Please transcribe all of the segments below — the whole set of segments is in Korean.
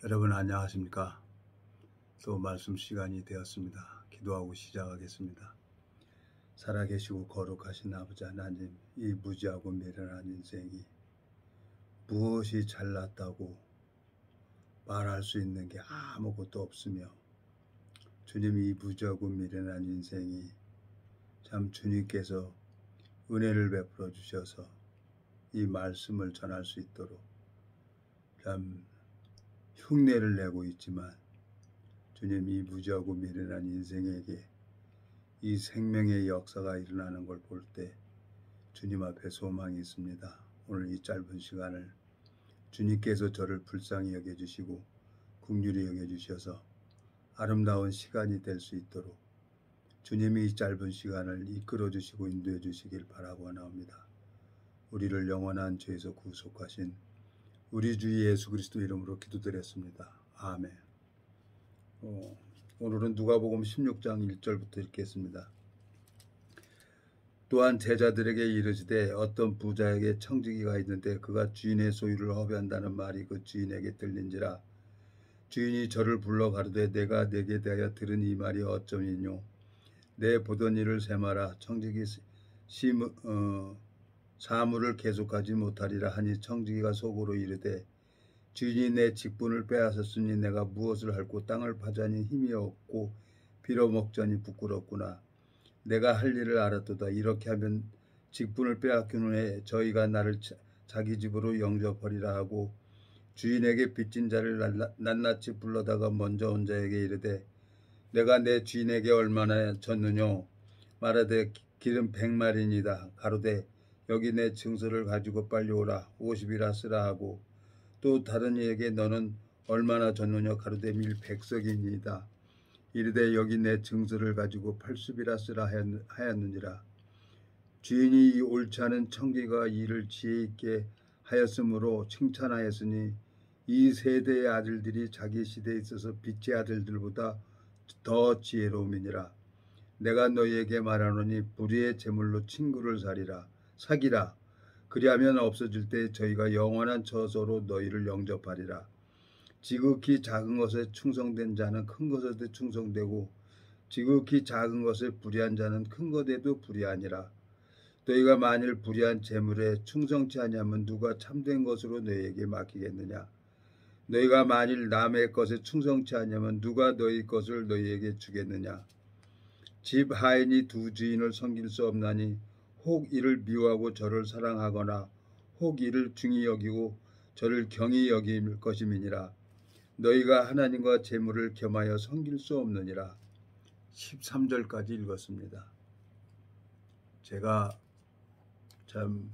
여러분 안녕하십니까? 또 말씀 시간이 되었습니다. 기도하고 시작하겠습니다. 살아계시고 거룩하신 아버지 하나님, 이 무지하고 미련한 인생이 무엇이 잘났다고 말할 수 있는 게 아무것도 없으며, 주님, 이 무지하고 미련한 인생이 참 주님께서 은혜를 베풀어 주셔서 이 말씀을 전할 수 있도록 참 흉내를 내고 있지만, 주님, 이 무지하고 미련한 인생에게 이 생명의 역사가 일어나는 걸 볼 때 주님 앞에 소망이 있습니다. 오늘 이 짧은 시간을 주님께서 저를 불쌍히 여겨주시고 긍휼히 여겨주셔서 아름다운 시간이 될 수 있도록 주님이 이 짧은 시간을 이끌어 주시고 인도해 주시길 바라고 원합니다. 우리를 영원한 죄에서 구속하신 우리 주 예수 그리스도 이름으로 기도드렸습니다. 아멘. 오늘은 누가복음 16장 1절부터 읽겠습니다. 또한 제자들에게 이르시되 어떤 부자에게 청지기가 있는데 그가 주인의 소유를 허비한다는 말이 그 주인에게 들린지라. 주인이 저를 불러 가로되 내가 네게 대하여 들은 이 말이 어쩌니뇨. 내 보던 일을 세마라. 청지기 사물을 계속하지 못하리라 하니 청지기가 속으로 이르되 주인이 내 직분을 빼앗았으니 내가 무엇을 할꼬. 땅을 파자니 힘이 없고 빌어먹자니 부끄럽구나. 내가 할 일을 알았도다. 이렇게 하면 직분을 빼앗긴 후에 저희가 나를 자기 집으로 영접하리라 하고 주인에게 빚진 자를 낱낱이 불러다가 먼저 온 자에게 이르되 내가 내 주인에게 얼마나 졌느뇨. 말하되 기름 100마리니다. 가로되 여기 내 증서를 가지고 빨리 오라. 50이라 쓰라 하고 또 다른 이에게 너는 얼마나 졌느냐. 가로되 밀 100석이니이다. 이르되 여기 내 증서를 가지고 80이라 쓰라 하였느니라. 주인이 이 옳지 않은 청지기가 일을 지혜 있게 하였으므로 칭찬하였으니 이 세대의 아들들이 자기 시대에 있어서 빛의 아들들보다 더 지혜로움이니라. 내가 너희에게 말하노니 불의의 제물로 친구를 사기라. 그리하면 없어질 때 저희가 영원한 처소로 너희를 영접하리라. 지극히 작은 것에 충성된 자는 큰 것에도 충성되고 지극히 작은 것에 불의한 자는 큰 것에도 불의하니라. 너희가 만일 불의한 재물에 충성치 아니하면 누가 참된 것으로 너희에게 맡기겠느냐. 너희가 만일 남의 것에 충성치 아니하면 누가 너희 것을 너희에게 주겠느냐. 집 하인이 두 주인을 섬길 수 없나니 혹 이를 미워하고 저를 사랑하거나 혹 이를 중히 여기고 저를 경히 여길 것임이니라. 너희가 하나님과 재물을 겸하여 섬길 수 없느니라. 13절까지 읽었습니다. 제가 참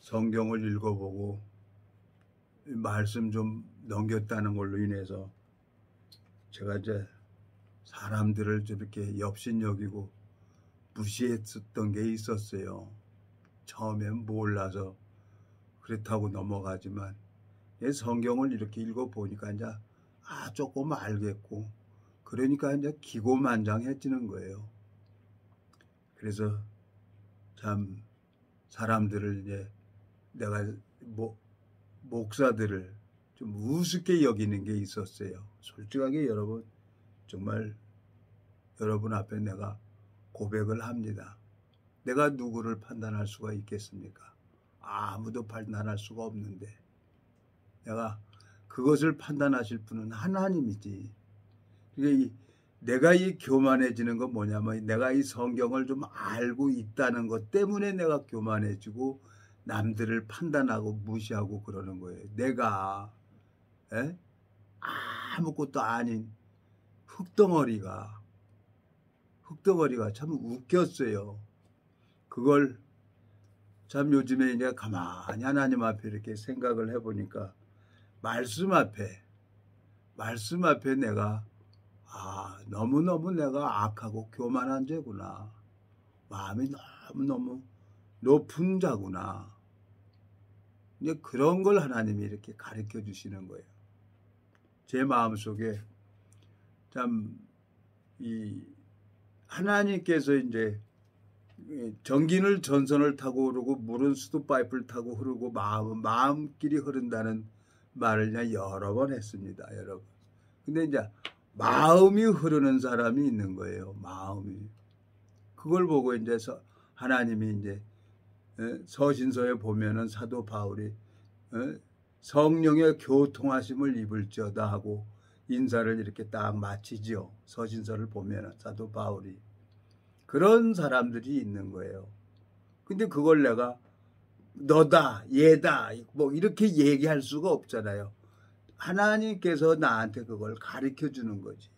성경을 읽어보고 말씀 좀 넘겼다는 걸로 인해서 제가 이제 사람들을 저렇게 엽신여기고 무시했었던 게 있었어요. 처음엔 몰라서 그렇다고 넘어가지만 성경을 이렇게 읽어보니까 이제 조금 알겠고 그러니까 이제 기고만장해지는 거예요. 그래서 참 사람들을 이제 내가 목사들을 좀 우습게 여기는 게 있었어요. 솔직하게 여러분, 정말 여러분 앞에 내가 고백을 합니다. 내가 누구를 판단할 수가 있겠습니까? 아무도 판단할 수가 없는데 내가 그것을 판단하실 분은 하나님이지. 그러니까 내가 이 교만해지는 건 뭐냐면 내가 이 성경을 좀 알고 있다는 것 때문에 내가 교만해지고 남들을 판단하고 무시하고 그러는 거예요. 내가 아무것도 아닌 흙덩어리가 참 웃겼어요. 그걸 참 요즘에 이제 가만히 하나님 앞에 이렇게 생각을 해보니까 말씀 앞에 내가 너무너무 내가 악하고 교만한 죄구나. 마음이 너무너무 높은 자구나. 이제 그런 걸 하나님이 이렇게 가르쳐 주시는 거예요. 제 마음속에 참 이 하나님께서 이제 전기는 전선을 타고 흐르고 물은 수도 파이프를 타고 흐르고 마음은 마음끼리 흐른다는 말을 그냥 여러 번 했습니다, 여러분. 근데 이제 마음이 흐르는 사람이 있는 거예요. 마음이. 그걸 보고 이제 하나님이 이제 서신서에 보면은 사도 바울이 성령의 교통하심을 입을지어다 하고 인사를 이렇게 딱 마치지요. 서신서를 보면은 사도 바울이. 그런 사람들이 있는 거예요. 근데 그걸 내가 너다, 얘다, 뭐 이렇게 얘기할 수가 없잖아요. 하나님께서 나한테 그걸 가르쳐 주는 거지.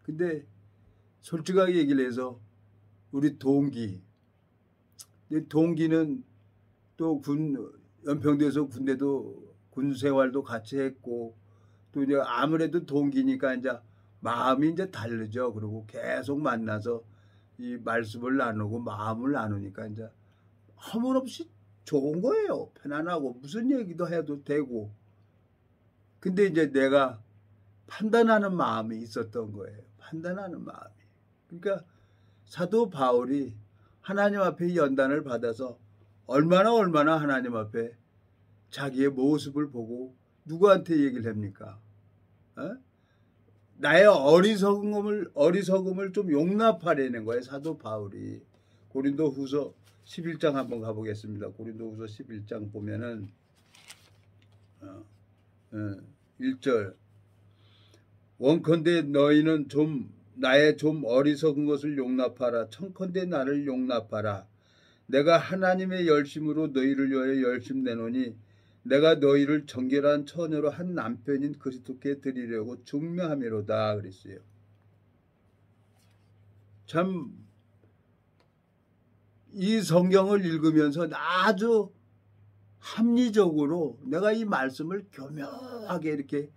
근데 솔직하게 얘기를 해서 우리 동기는 또 연평도에서 군 생활도 같이 했고 또 이제 아무래도 동기니까 이제 마음이 이제 다르죠. 그리고 계속 만나서 이 말씀을 나누고 마음을 나누니까 이제 허물없이 좋은 거예요. 편안하고 무슨 얘기도 해도 되고. 근데 이제 내가 판단하는 마음이 있었던 거예요. 판단하는 마음이. 그러니까 사도 바울이 하나님 앞에 연단을 받아서 얼마나 하나님 앞에 자기의 모습을 보고 누구한테 얘기를 합니까? 나의 어리석음을 좀 용납하려는 거예요. 사도 바울이. 고린도후서 11장 한번 가보겠습니다. 고린도후서 11장 보면은 1절 원컨대 너희는 나의 좀 어리석은 것을 용납하라. 청컨대 나를 용납하라. 내가 하나님의 열심으로 너희를 위하여 열심 내노니 내가 너희를 정결한 처녀로 한 남편인 그리스도께 드리려고 중매함이로다 그랬어요. 참 이 성경을 읽으면서 아주 합리적으로 내가 이 말씀을 교묘하게 이렇게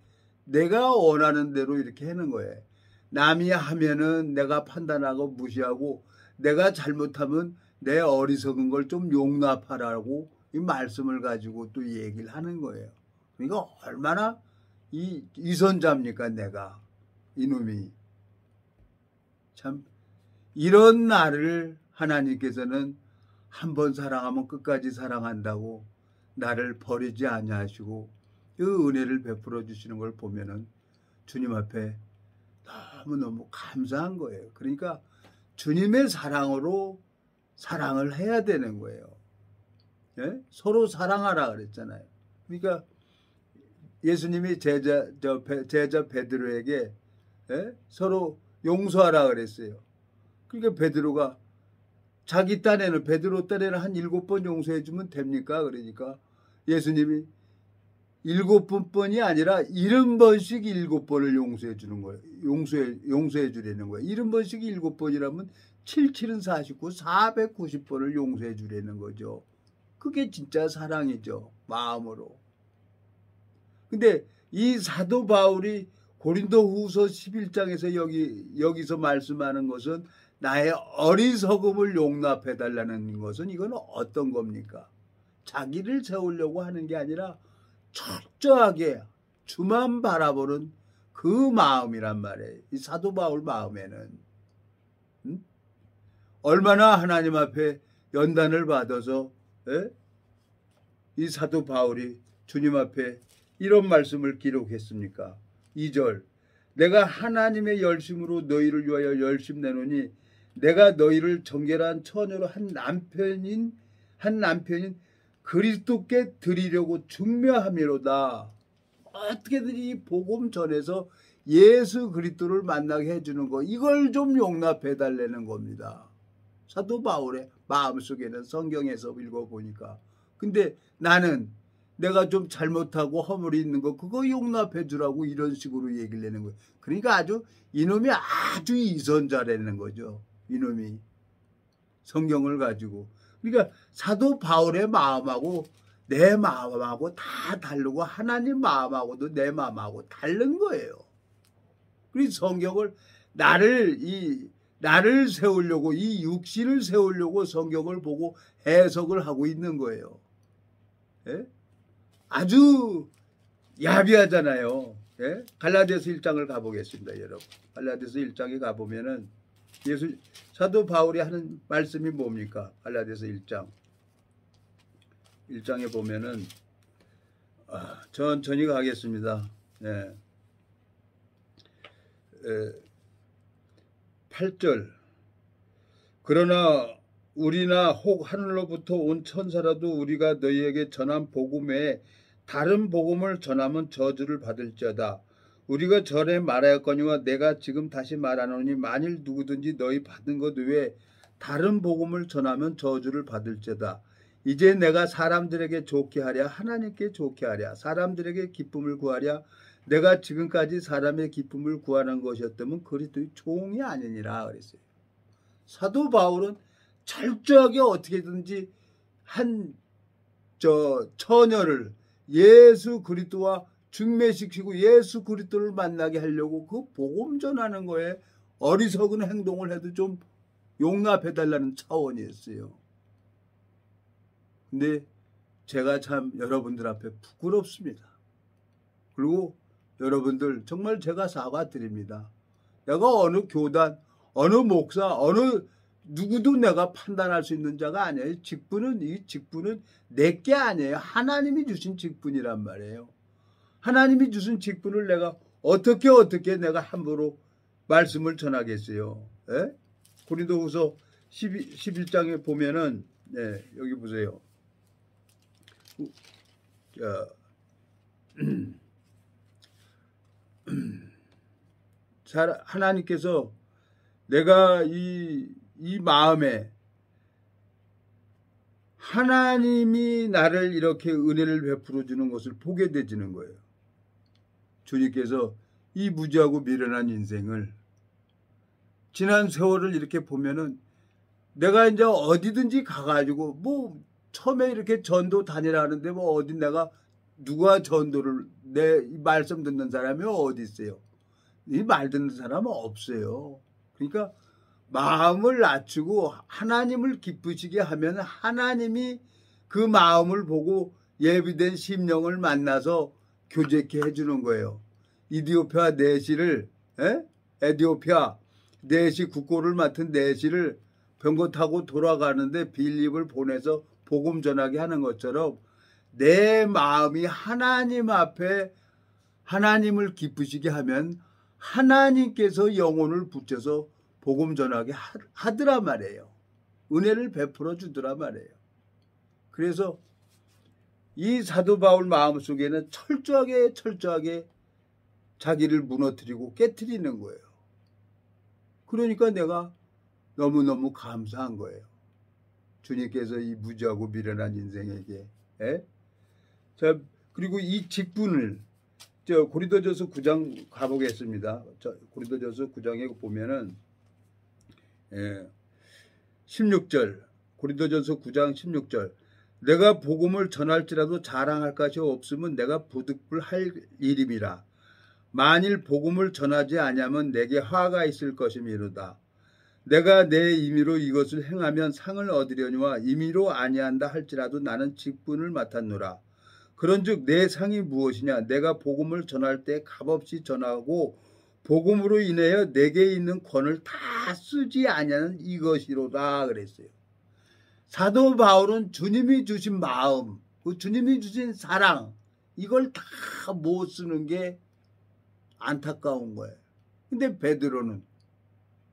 내가 원하는 대로 이렇게 하는 거예요. 남이 하면은 내가 판단하고 무시하고 내가 잘못하면 내 어리석은 걸 좀 용납하라고 이 말씀을 가지고 또 얘기를 하는 거예요. 그러니까 얼마나 이선자입니까 내가 이놈이. 참 이런 나를 하나님께서는 한 번 사랑하면 끝까지 사랑한다고 나를 버리지 아니하시고 그 은혜를 베풀어 주시는 걸 보면은 주님 앞에 너무너무 감사한 거예요. 그러니까 주님의 사랑으로 사랑을 해야 되는 거예요. 예? 서로 사랑하라 그랬잖아요. 그러니까 예수님이 제자 베드로에게 서로 용서하라 그랬어요. 그러니까 베드로가 자기 베드로 딴에는 한 7번 용서해 주면 됩니까? 그러니까 예수님이 7번뿐이 아니라 70번씩 7번을 용서해 주는 거예요. 용서해 주려는 거예요. 70번씩 7번이라면 77은 49, 490번을 용서해 주려는 거죠. 그게 진짜 사랑이죠. 마음으로. 근데 이 사도 바울이 고린도후서 11장에서 여기서 말씀하는 것은 나의 어리석음을 용납해 달라는 것은 이건 어떤 겁니까? 자기를 세우려고 하는 게 아니라 철저하게 주만 바라보는 그 마음이란 말이에요. 이 사도 바울 마음에는 얼마나 하나님 앞에 연단을 받아서 이 사도 바울이 주님 앞에 이런 말씀을 기록했습니까? 2절 내가 하나님의 열심으로 너희를 위하여 열심 내노니 내가 너희를 정결한 처녀로 한 남편인 그리스도께 드리려고 중매함이로다. 어떻게든 이 복음 전해서 예수 그리스도를 만나게 해주는 거 이걸 좀 용납해 달라는 겁니다. 사도 바울의 마음속에는 성경에서 읽어보니까. 근데 나는 내가 좀 잘못하고 허물이 있는 거 그거 용납해 주라고 이런 식으로 얘기를 하는 거예요. 그러니까 이놈이 아주 이선자라는 거죠. 이놈이 성경을 가지고. 그러니까 사도 바울의 마음하고 내 마음하고 다 다르고 하나님 마음하고도 내 마음하고 다른 거예요. 그래서 성경을 나를 세우려고 이 육신을 세우려고 성경을 보고 해석을 하고 있는 거예요. 예? 아주 야비하잖아요. 예? 갈라디아서 1장을 가보겠습니다, 여러분. 갈라디아서 1장에 가보면은 사도 바울이 하는 말씀이 뭡니까? 갈라디아서 1장에 보면은 천천히 가겠습니다. 네. 8절. 그러나 우리나 혹 하늘로부터 온 천사라도 우리가 너희에게 전한 복음 외에 다른 복음을 전하면 저주를 받을지어다. 우리가 전에 말하였거니와 내가 지금 다시 말하노니 만일 누구든지 너희 받은 것 외에 다른 복음을 전하면 저주를 받을지어다. 이제 내가 사람들에게 좋게 하랴 하나님께 좋게 하랴 사람들에게 기쁨을 구하랴 내가 지금까지 사람의 기쁨을 구하는 것이었다면 그리스도의 종이 아니니라 그랬어요. 사도 바울은 철저하게 어떻게든지 한 처녀를 예수 그리스도와 중매시키고 예수 그리스도를 만나게 하려고 그 복음 전하는 거에 어리석은 행동을 해도 좀 용납해달라는 차원이었어요. 근데 제가 참 여러분들 앞에 부끄럽습니다. 그리고 여러분들 정말 제가 사과드립니다. 내가 어느 교단, 어느 목사, 어느 누구도 내가 판단할 수 있는 자가 아니에요. 이 직분은 내게 아니에요. 하나님이 주신 직분이란 말이에요. 하나님이 주신 직분을 내가 어떻게 내가 함부로 말씀을 전하겠어요. 예? 고린도후서 11장에 보면은 네, 여기 보세요. 하나님께서 내가 이 마음에 하나님이 나를 이렇게 은혜를 베풀어 주는 것을 보게 되지는 거예요. 주님께서 이 무지하고 미련한 인생을 지난 세월을 이렇게 보면은 내가 이제 어디든지 가가지고 뭐 처음에 이렇게 전도 다니라는데 뭐 어디 내가 누가 전도를 내 말씀 듣는 사람이 어디 있어요? 이 말 듣는 사람은 없어요. 그러니까 마음을 낮추고 하나님을 기쁘시게 하면 하나님이 그 마음을 보고 예비된 심령을 만나서 교제케 해주는 거예요. 이디오피아 내시를 에디오피아 내시 국고를 맡은 내시를 병거 타고 돌아가는데 빌립을 보내서 복음 전하게 하는 것처럼 내 마음이 하나님 앞에 하나님을 기쁘시게 하면 하나님께서 영혼을 붙여서 복음 전하게 하더라 말이에요. 은혜를 베풀어 주더라 말이에요. 그래서 이 사도 바울 마음속에는 철저하게 자기를 무너뜨리고 깨트리는 거예요. 그러니까 내가 너무너무 감사한 거예요. 주님께서 이 무지하고 미련한 인생에게. 자, 그리고 이 직분을 고린도전서 9장 가보겠습니다. 고린도전서 9장에 보면은 16절 고린도전서 9장 16절 내가 복음을 전할지라도 자랑할 것이 없으면 내가 부득불할 일임이라. 만일 복음을 전하지 아니하면 내게 화가 있을 것이미로다. 내가 내 임의로 이것을 행하면 상을 얻으려니와 임의로 아니한다 할지라도 나는 직분을 맡았노라. 그런즉 내 상이 무엇이냐? 내가 복음을 전할 때 값없이 전하고 복음으로 인하여 내게 있는 권을 다 쓰지 아니하는 이것이로다 그랬어요. 사도 바울은 주님이 주신 마음, 그 주님이 주신 사랑 이걸 다 못 쓰는 게 안타까운 거예요. 근데 베드로는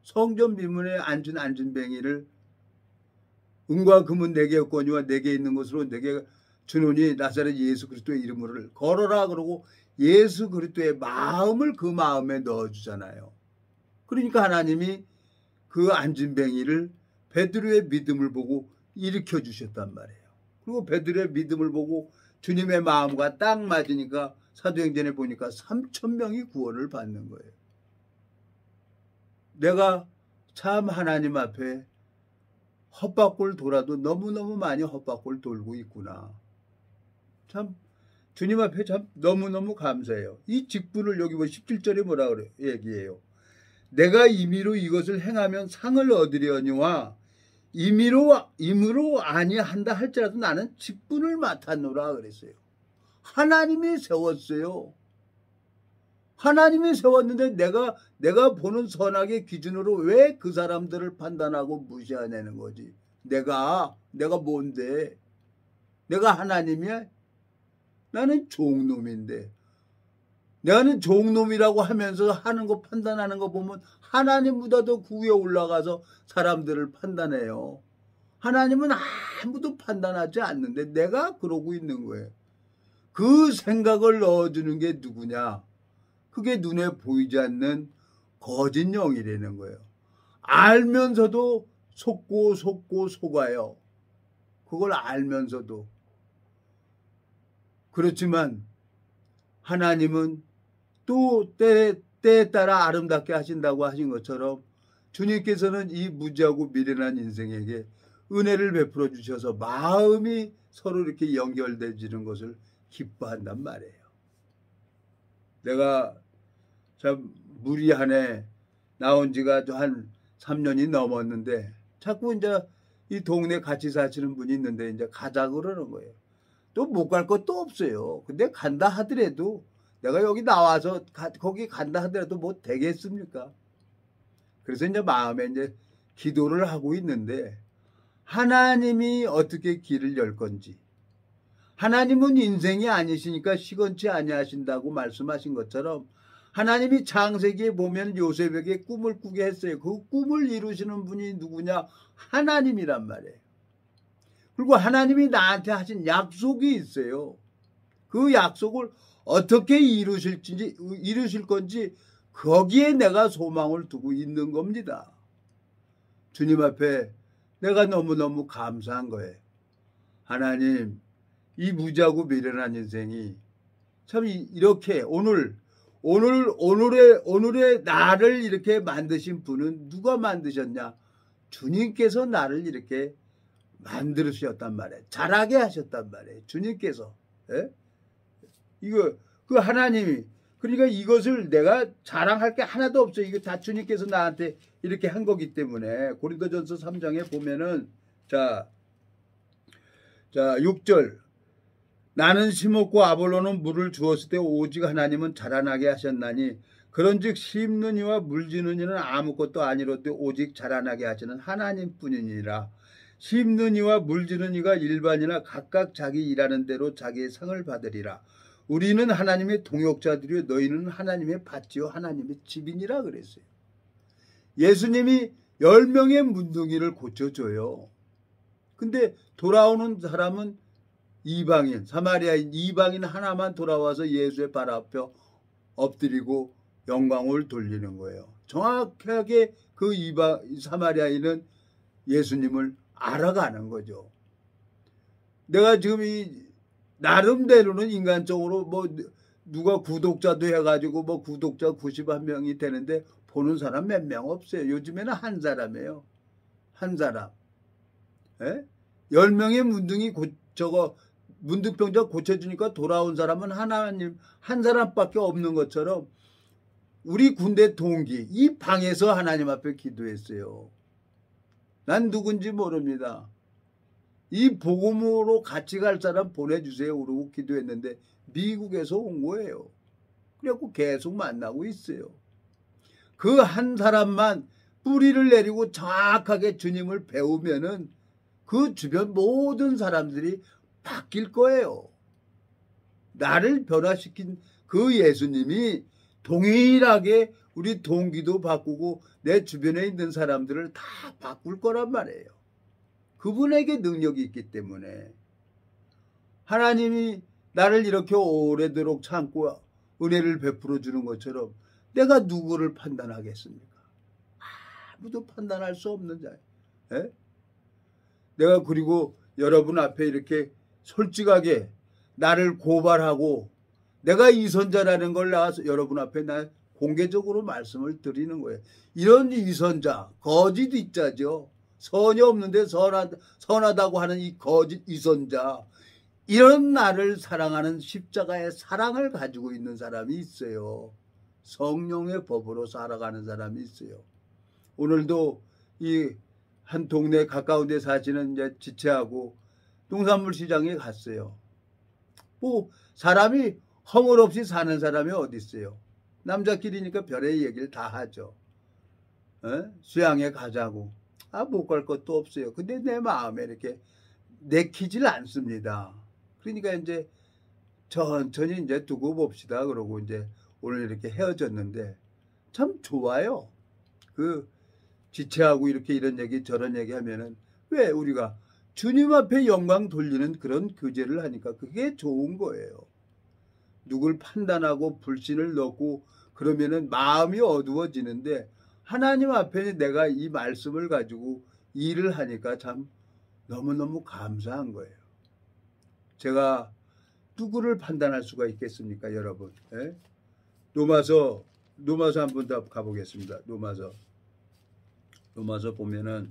성전 비문에 앉은 안진뱅이를 은과 금은 내게 없거니와 내게 있는 것으로 내게 주노니 나사렛 예수 그리스도의 이름을 걸어라 그러고 예수 그리스도의 마음을 그 마음에 넣어주잖아요. 그러니까 하나님이 그 안진뱅이를 베드로의 믿음을 보고 일으켜 주셨단 말이에요. 그리고 베드로의 믿음을 보고 주님의 마음과 딱 맞으니까 사도행전에 보니까 3,000명이 구원을 받는 거예요. 내가 참 하나님 앞에 헛바꿀 돌아도 너무너무 많이 헛바꿀 돌고 있구나. 참 주님 앞에 참 너무너무 감사해요. 이 직분을 여기 17절에 뭐라 그래요? 얘기해요. 내가 임의로 이것을 행하면 상을 얻으려니와 임의로 아니한다 할지라도 나는 직분을 맡았노라 그랬어요. 하나님이 세웠어요. 하나님이 세웠는데 내가 보는 선악의 기준으로 왜 그 사람들을 판단하고 무시하냐는 거지. 내가 뭔데? 내가 하나님이야? 나는 종놈인데. 나는 종놈이라고 하면서 하는 거 판단하는 거 보면 하나님보다 더 구에 올라가서 사람들을 판단해요. 하나님은 아무도 판단하지 않는데 내가 그러고 있는 거예요. 그 생각을 넣어주는 게 누구냐? 그게 눈에 보이지 않는 거짓 영이라는 거예요. 알면서도 속고 속아요. 그걸 알면서도. 그렇지만 하나님은 또 때에 따라 아름답게 하신다고 하신 것처럼 주님께서는 이 무지하고 미련한 인생에게 은혜를 베풀어 주셔서 마음이 서로 이렇게 연결되지는 것을 기뻐한단 말이에요. 내가 참 무리한에 나온 지가 한 3년이 넘었는데 자꾸 이제 이 동네 같이 사시는 분이 있는데 이제 가자 그러는 거예요. 또 못 갈 것도 없어요. 근데 간다 하더라도 내가 여기 나와서 거기 간다 하더라도 뭐 되겠습니까? 그래서 이제 마음에 이제 기도를 하고 있는데 하나님이 어떻게 길을 열 건지, 하나님은 인생이 아니시니까 시건치 아니하신다고 말씀하신 것처럼 하나님이 창세기에 보면 요셉에게 꿈을 꾸게 했어요. 그 꿈을 이루시는 분이 누구냐? 하나님이란 말이에요. 그리고 하나님이 나한테 하신 약속이 있어요. 그 약속을 어떻게 이루실 건지 거기에 내가 소망을 두고 있는 겁니다. 주님 앞에 내가 너무너무 감사한 거예요. 하나님, 이 무지하고 미련한 인생이 참 이렇게 오늘의 나를 이렇게 만드신 분은 누가 만드셨냐? 주님께서 나를 이렇게 만들으셨단 말이에요. 자라게 하셨단 말이에요. 주님께서. 예? 그 하나님이. 그러니까 이것을 내가 자랑할 게 하나도 없어요. 이거 다 주님께서 나한테 이렇게 한 거기 때문에. 고린도전서 3장에 보면은, 자, 6절. 나는 심었고 아볼로는 물을 주었을 때 오직 하나님은 자라나게 하셨나니 그런즉 심는 이와 물지는 이는 아무것도 아니로되 오직 자라나게 하시는 하나님뿐이니라. 심는 이와 물지는 이가 일반이나 각각 자기 일하는 대로 자기의 상을 받으리라. 우리는 하나님의 동역자들이요 너희는 하나님의 밭이요 하나님의 집이니라 그랬어요. 예수님이 10명의 문둥이를 고쳐줘요. 근데 돌아오는 사람은 이방인, 사마리아인 이방인 하나만 돌아와서 예수의 발 앞에 엎드리고 영광을 돌리는 거예요. 정확하게 그 사마리아인은 예수님을 알아가는 거죠. 내가 지금 나름대로는 인간적으로 뭐 누가 구독자도 해가지고 뭐 구독자 91명이 되는데 보는 사람 몇 명 없어요. 요즘에는 한 사람이에요. 한 사람. 예? 10명의 문둥병자 고쳐주니까 돌아온 사람은 하나님 한 사람밖에 없는 것처럼 우리 군대 동기 이 방에서 하나님 앞에 기도했어요. 난 누군지 모릅니다. 이 복음으로 같이 갈 사람 보내주세요. 그러고 기도했는데 미국에서 온 거예요. 그래갖고 계속 만나고 있어요. 그 한 사람만 뿌리를 내리고 정확하게 주님을 배우면은 그 주변 모든 사람들이 바뀔 거예요. 나를 변화시킨 그 예수님이 동일하게 우리 동기도 바꾸고 내 주변에 있는 사람들을 다 바꿀 거란 말이에요. 그분에게 능력이 있기 때문에 하나님이 나를 이렇게 오래도록 참고 은혜를 베풀어 주는 것처럼 내가 누구를 판단하겠습니까? 아무도 판단할 수 없는 자예요. 예? 내가 그리고 여러분 앞에 이렇게 솔직하게 나를 고발하고 내가 이선자라는 걸 나와서 여러분 앞에 나 공개적으로 말씀을 드리는 거예요. 이런 이선자, 거짓 이자죠. 선이 없는데 선하다고 하는 이 거짓 이선자, 이런 나를 사랑하는 십자가의 사랑을 가지고 있는 사람이 있어요. 성령의 법으로 살아가는 사람이 있어요. 오늘도 이 한 동네 가까운 데 사시는 이제 지체하고 농산물 시장에 갔어요. 뭐 사람이 허물 없이 사는 사람이 어디 있어요? 남자끼리니까 별의 얘기를 다 하죠. 수양에 가자고. 못 갈 것도 없어요. 근데 내 마음에 이렇게 내키질 않습니다. 그러니까 이제 천천히 이제 두고 봅시다. 그러고 이제 오늘 이렇게 헤어졌는데 참 좋아요. 그 지체하고 이렇게 이런 얘기 저런 얘기 하면은 왜 우리가 주님 앞에 영광 돌리는 그런 교제를 하니까 그게 좋은 거예요. 누굴 판단하고 불신을 넣고 그러면은 마음이 어두워지는데 하나님 앞에 내가 이 말씀을 가지고 일을 하니까 참 너무너무 감사한 거예요. 제가 누구를 판단할 수가 있겠습니까, 여러분? 예? 로마서 한번 더 가보겠습니다. 로마서 보면은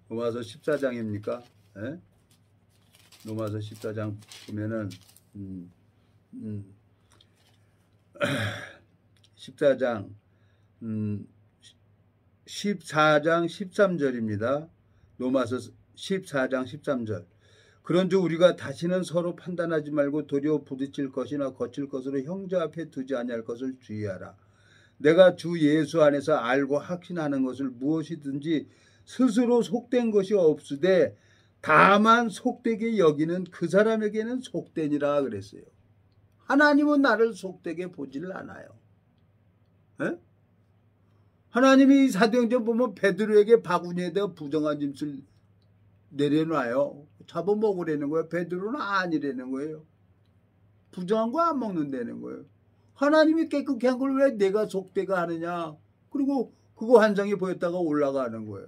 로마서 14장입니까? 예? 로마서 14장 보면은 14장 14장 13절입니다. 로마서 14장 13절. 그런즉 우리가 다시는 서로 판단하지 말고 도리어 부딪힐 것이나 거칠 것으로 형제 앞에 두지 아니할 것을 주의하라. 내가 주 예수 안에서 알고 확신하는 것을 무엇이든지 스스로 속된 것이 없으되 다만 속되게 여기는 그 사람에게는 속되니라 그랬어요. 하나님은 나를 속되게 보지를 않아요. 에? 하나님이 사도행전 보면 베드로에게 바구니에다가 부정한 짐을 내려놔요. 잡아먹으라는 거예요. 베드로는 아니라는 거예요. 부정한 거 안 먹는다는 거예요. 하나님이 깨끗게 한 걸 왜 내가 속되가 하느냐. 그리고 그거 한 장이 보였다가 올라가는 거예요.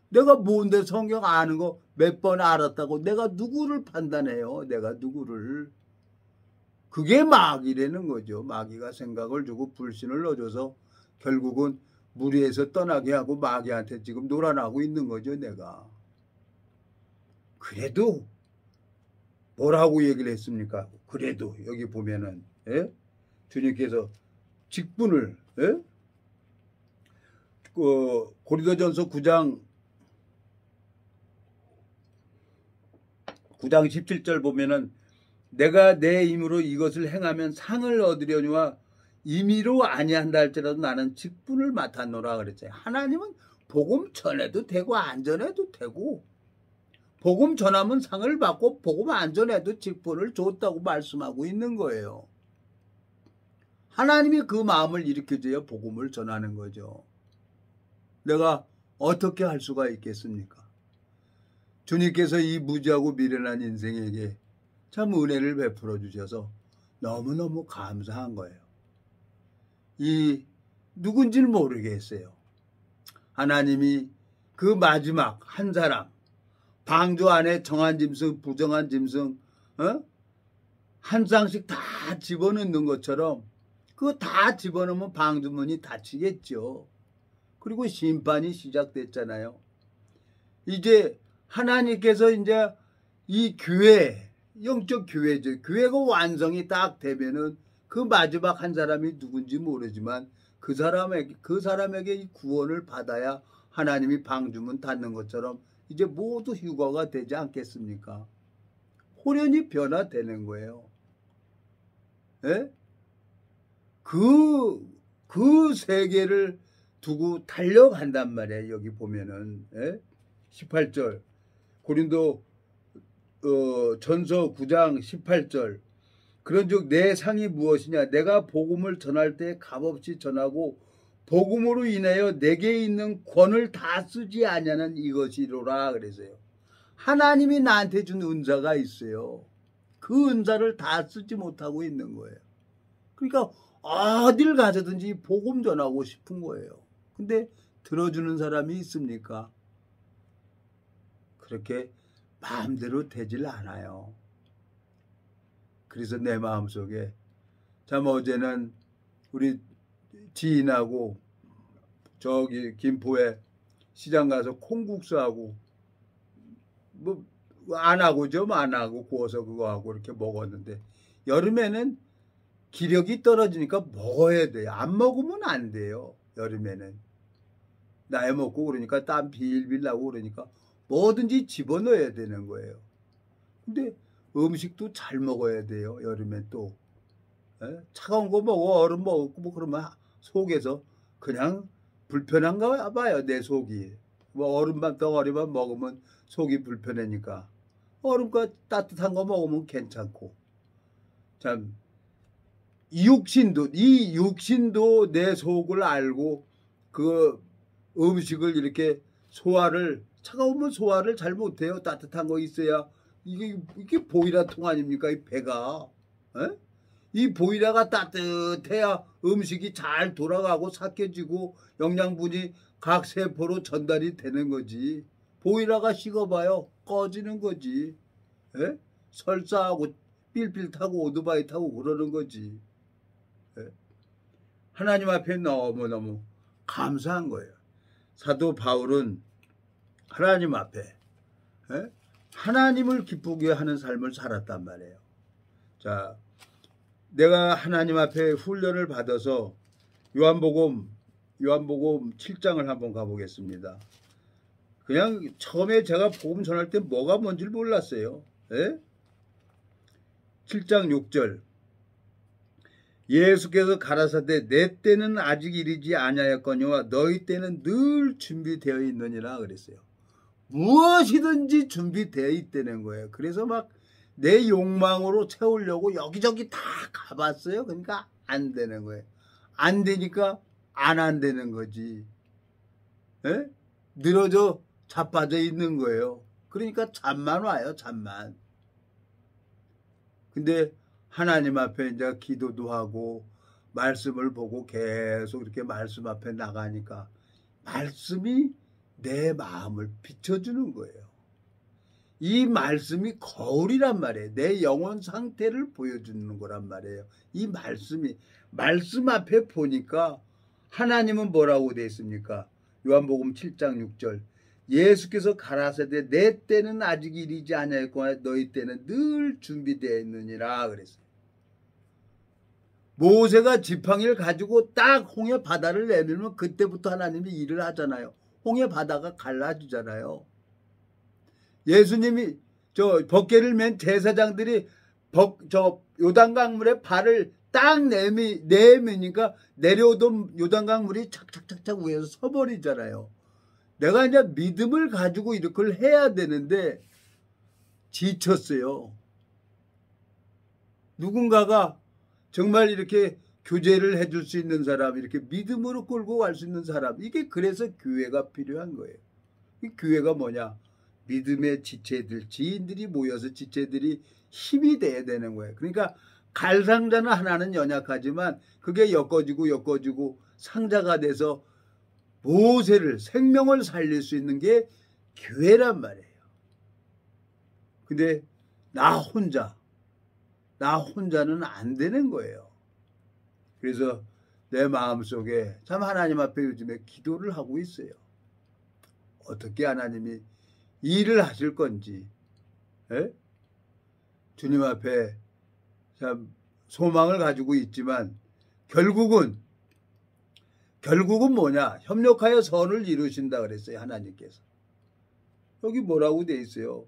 내가 뭔데 성경 아는 거 몇 번 알았다고 내가 누구를 판단해요. 내가 누구를. 그게 마귀라는 거죠. 마귀가 생각을 주고 불신을 넣어줘서 결국은 무리에서 떠나게 하고 마귀한테 지금 놀아나고 있는 거죠. 내가. 그래도 뭐라고 얘기를 했습니까? 그래도 여기 보면은 예? 주님께서 직분을 예? 고린도전서 9장 17절 보면은 내가 내 힘으로 이것을 행하면 상을 얻으려니와 임의로 아니한다 할지라도 나는 직분을 맡았노라 그랬어요. 하나님은 복음 전해도 되고 안 전해도 되고 복음 전하면 상을 받고 복음 안 전해도 직분을 줬다고 말씀하고 있는 거예요. 하나님이 그 마음을 일으켜줘야 복음을 전하는 거죠. 내가 어떻게 할 수가 있겠습니까? 주님께서 이 무지하고 미련한 인생에게 참 은혜를 베풀어 주셔서 너무너무 감사한 거예요. 이 누군지는 모르겠어요. 하나님이 그 마지막 한 사람 방주 안에 정한 짐승 부정한 짐승 한 쌍씩 다 집어넣는 것처럼 그거 다 집어넣으면 방주문이 닫히겠죠. 그리고 심판이 시작됐잖아요. 이제 하나님께서 이제 이 교회 영적 교회죠. 교회가 완성이 딱 되면은 그 마지막 한 사람이 누군지 모르지만 그 사람에게 이 구원을 받아야 하나님이 방주문 닫는 것처럼 이제 모두 휴거가 되지 않겠습니까? 호련히 변화되는 거예요. 예? 그 세계를 두고 달려간단 말이에요. 여기 보면은 예? 18절 고린도 전서 9장 18절 그런즉 내 상이 무엇이냐 내가 복음을 전할 때 값없이 전하고 복음으로 인하여 내게 있는 권을 다 쓰지 아니하는 이것이로라 그래서요. 하나님이 나한테 준 은사가 있어요. 그 은사를 다 쓰지 못하고 있는 거예요. 그러니까 어딜 가서든지 복음 전하고 싶은 거예요. 근데 들어주는 사람이 있습니까? 그렇게 마음대로 되질 않아요. 그래서 내 마음속에 참 어제는 우리 지인하고 저기 김포에 시장 가서 콩국수하고 뭐 안 하고 좀 안 하고 구워서 그거 하고 이렇게 먹었는데 여름에는 기력이 떨어지니까 먹어야 돼요. 안 먹으면 안 돼요. 여름에는 나이 먹고 그러니까 땀 빌빌 나고 그러니까 뭐든지 집어넣어야 되는 거예요. 근데 음식도 잘 먹어야 돼요. 여름에 또 차가운 거 먹어 얼음 먹고 뭐 그러면 속에서 그냥 불편한가 봐요. 내 속이 뭐 얼음만 덩어리만 먹으면 속이 불편하니까 얼음과 따뜻한 거 먹으면 괜찮고 참 이 육신도 내 속을 알고 그 음식을 이렇게 차가우면 소화를 잘 못해요. 따뜻한 거 있어야 이게 보일러통 아닙니까? 이 배가. 에? 이 보일러가 따뜻해야 음식이 잘 돌아가고 삭혀지고 영양분이 각 세포로 전달이 되는 거지. 보일러가 식어봐요. 꺼지는 거지. 에? 설사하고 삘삘 타고 오토바이 타고 그러는 거지. 에? 하나님 앞에 너무너무 감사한 거예요. 사도 바울은 하나님 앞에 하나님을 기쁘게 하는 삶을 살았단 말이에요. 자, 내가 하나님 앞에 훈련을 받아서 요한복음 7장을 한번 가보겠습니다. 그냥 처음에 제가 복음 전할 때 뭐가 뭔지를 몰랐어요. 7장 6절 예수께서 가라사대 내 때는 아직 이르지 아니하였거니와 너희 때는 늘 준비되어 있느니라 그랬어요. 무엇이든지 준비되어 있다는 거예요. 그래서 막 내 욕망으로 채우려고 여기저기 다 가봤어요. 그러니까 안 되는 거예요. 안 되니까 안 한다는 거지. 늘어져 자빠져 있는 거예요. 그러니까 잠만 와요. 잠만. 근데 하나님 앞에 이제 기도도 하고 말씀을 보고 계속 이렇게 말씀 앞에 나가니까 말씀이 내 마음을 비춰주는 거예요. 이 말씀이 거울이란 말이에요. 내 영혼 상태를 보여주는 거란 말이에요. 이 말씀 앞에 보니까 하나님은 뭐라고 되어 있습니까? 요한복음 7장 6절 예수께서 가라사대 내 때는 아직 이르지 아니하였거나 너희 때는 늘 준비되어 있느니라 그랬어요. 모세가 지팡이를 가지고 딱 홍해 바다를 내밀면 그때부터 하나님이 일을 하잖아요. 홍해 바다가 갈라지잖아요. 예수님이 벗개를 맨 제사장들이 요단강물에 발을 딱 내미니까 내려오던 요단강물이 착착착착 위에서 서버리잖아요. 내가 이제 믿음을 가지고 이렇게 해야 되는데 지쳤어요. 누군가가 정말 이렇게 교제를 해줄 수 있는 사람, 이렇게 믿음으로 끌고 갈 수 있는 사람, 이게 그래서 교회가 필요한 거예요. 이 교회가 뭐냐? 믿음의 지체들이 모여서 지체들이 힘이 돼야 되는 거예요. 그러니까 갈상자는 하나는 연약하지만 그게 엮어지고 상자가 돼서 생명을 살릴 수 있는 게 교회란 말이에요. 근데 나 혼자는 안 되는 거예요. 그래서 내 마음속에 참 하나님 앞에 요즘에 기도를 하고 있어요. 어떻게 하나님이 일을 하실 건지 주님 앞에 참 소망을 가지고 있지만 결국은 뭐냐? 협력하여 선을 이루신다 그랬어요. 하나님께서. 여기 뭐라고 돼 있어요?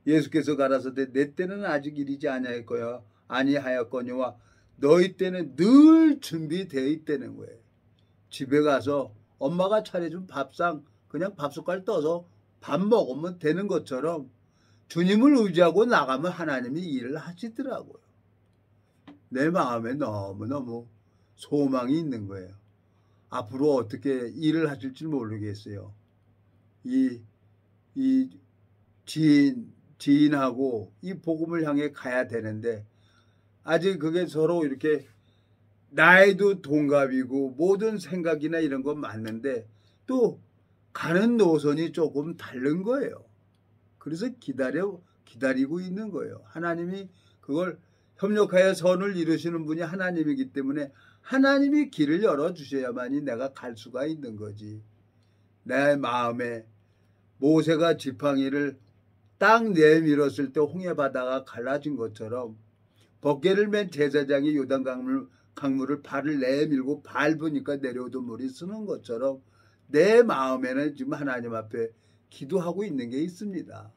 예수께서 가라사대 내 때는 아직 이르지 아니하였거니와 너희 때는 늘 준비되어 있다는 거예요. 집에 가서 엄마가 차려준 밥상 그냥 밥숟갈 떠서 밥 먹으면 되는 것처럼 주님을 의지하고 나가면 하나님이 일을 하시더라고요. 내 마음에 너무너무 소망이 있는 거예요. 앞으로 어떻게 일을 하실지 모르겠어요. 이 지인하고 이 복음을 향해 가야 되는데 아직 그게 서로 이렇게 나이도 동갑이고 모든 생각이나 이런 건 맞는데 또 가는 노선이 조금 다른 거예요. 그래서 기다리고 있는 거예요. 하나님이 그걸 협력하여 선을 이루시는 분이 하나님이기 때문에 하나님이 길을 열어주셔야만이 내가 갈 수가 있는 거지. 내 마음에 모세가 지팡이를 딱 내밀었을 때 홍해바다가 갈라진 것처럼 벗개를 맨 제사장이 요단강물을 발을 내밀고 밟으니까 내려오던 물이 쓰는 것처럼 내 마음에는 지금 하나님 앞에 기도하고 있는 게 있습니다.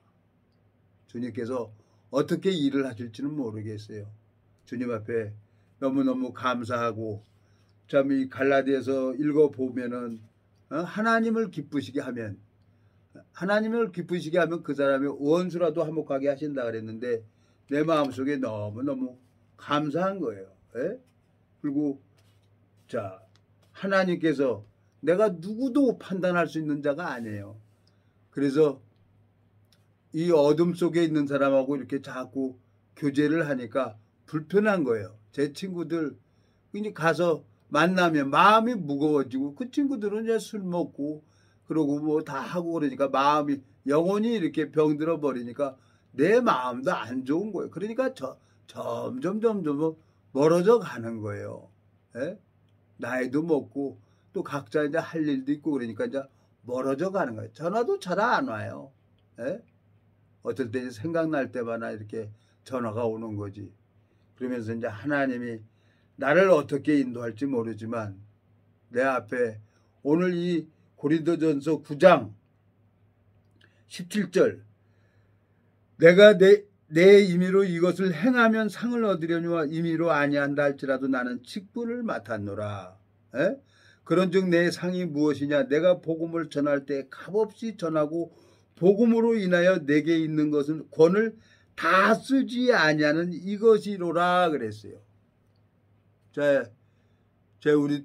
주님께서 어떻게 일을 하실지는 모르겠어요. 주님 앞에 너무너무 감사하고 참 이 갈라디아서 읽어보면은 하나님을 기쁘시게 하면 그 사람의 원수라도 화목하게 하신다 그랬는데 내 마음속에 너무너무 감사한 거예요. 예? 그리고 자, 하나님께서 내가 누구도 판단할 수 있는 자가 아니에요. 그래서 이 어둠 속에 있는 사람하고 이렇게 자꾸 교제를 하니까 불편한 거예요. 제 친구들 이제 가서 만나면 마음이 무거워지고, 그 친구들은 이제 술 먹고 그러고 뭐 다 하고 그러니까 마음이 영혼이 이렇게 병들어 버리니까 내 마음도 안 좋은 거예요. 그러니까 점점 멀어져 가는 거예요. 예? 나이도 먹고 또 각자 이제 할 일도 있고 그러니까 이제 멀어져 가는 거예요. 전화도 잘 안 와요. 예? 어떨 때 생각날 때마다 이렇게 전화가 오는 거지. 그러면서 이제 하나님이 나를 어떻게 인도할지 모르지만 내 앞에 오늘 이 고린도전서 9장 17절 내가 내 임의로 이것을 행하면 상을 얻으려니와 임의로 아니한다 할지라도 나는 직분을 맡았노라. 에? 그런즉 내 상이 무엇이냐? 내가 복음을 전할 때 값없이 전하고 복음으로 인하여 내게 있는 것은 권을 다 쓰지 아니하는 이것이로라 그랬어요. 제 우리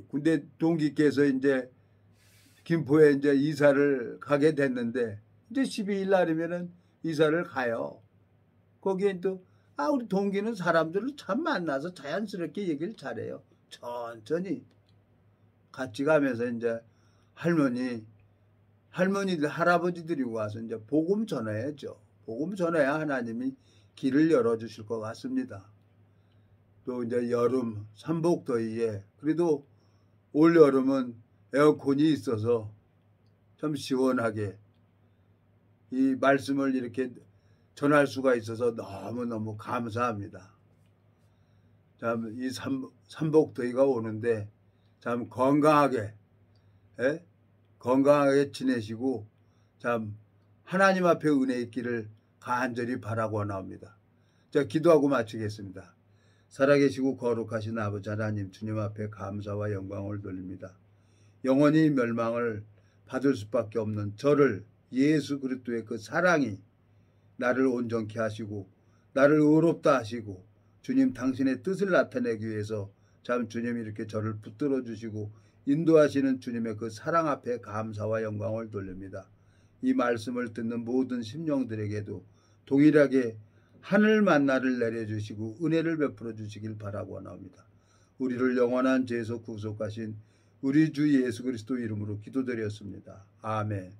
군대 동기께서 이제 김포에 이제 이사를 가게 됐는데 이제 12일 날이면은 이사를 가요. 거기에 또 우리 동기는 사람들을 참 만나서 자연스럽게 얘기를 잘해요. 천천히 같이 가면서 이제 할머니들 할아버지들이 와서 이제 복음 전해야죠. 복음 전해야 하나님이 길을 열어주실 것 같습니다. 또 이제 여름 삼복더위에 그래도 올 여름은 에어컨이 있어서 좀 시원하게 이 말씀을 이렇게 전할 수가 있어서 너무너무 감사합니다. 참 이 삼복더위가 오는데 참 건강하게 지내시고 참 하나님 앞에 은혜 있기를 간절히 바라고 나옵니다. 자, 기도하고 마치겠습니다. 살아계시고 거룩하신 아버지 하나님, 주님 앞에 감사와 영광을 돌립니다. 영원히 멸망을 받을 수밖에 없는 저를 예수 그리스도의 그 사랑이 나를 온전케 하시고 나를 의롭다 하시고 주님 당신의 뜻을 나타내기 위해서 참 주님이 이렇게 저를 붙들어 주시고 인도하시는 주님의 그 사랑 앞에 감사와 영광을 돌립니다. 이 말씀을 듣는 모든 심령들에게도 동일하게 하늘 만나를 내려주시고 은혜를 베풀어 주시길 바라고 나옵니다. 우리를 영원한 죄에서 구속하신 우리 주 예수 그리스도 이름으로 기도드렸습니다. 아멘.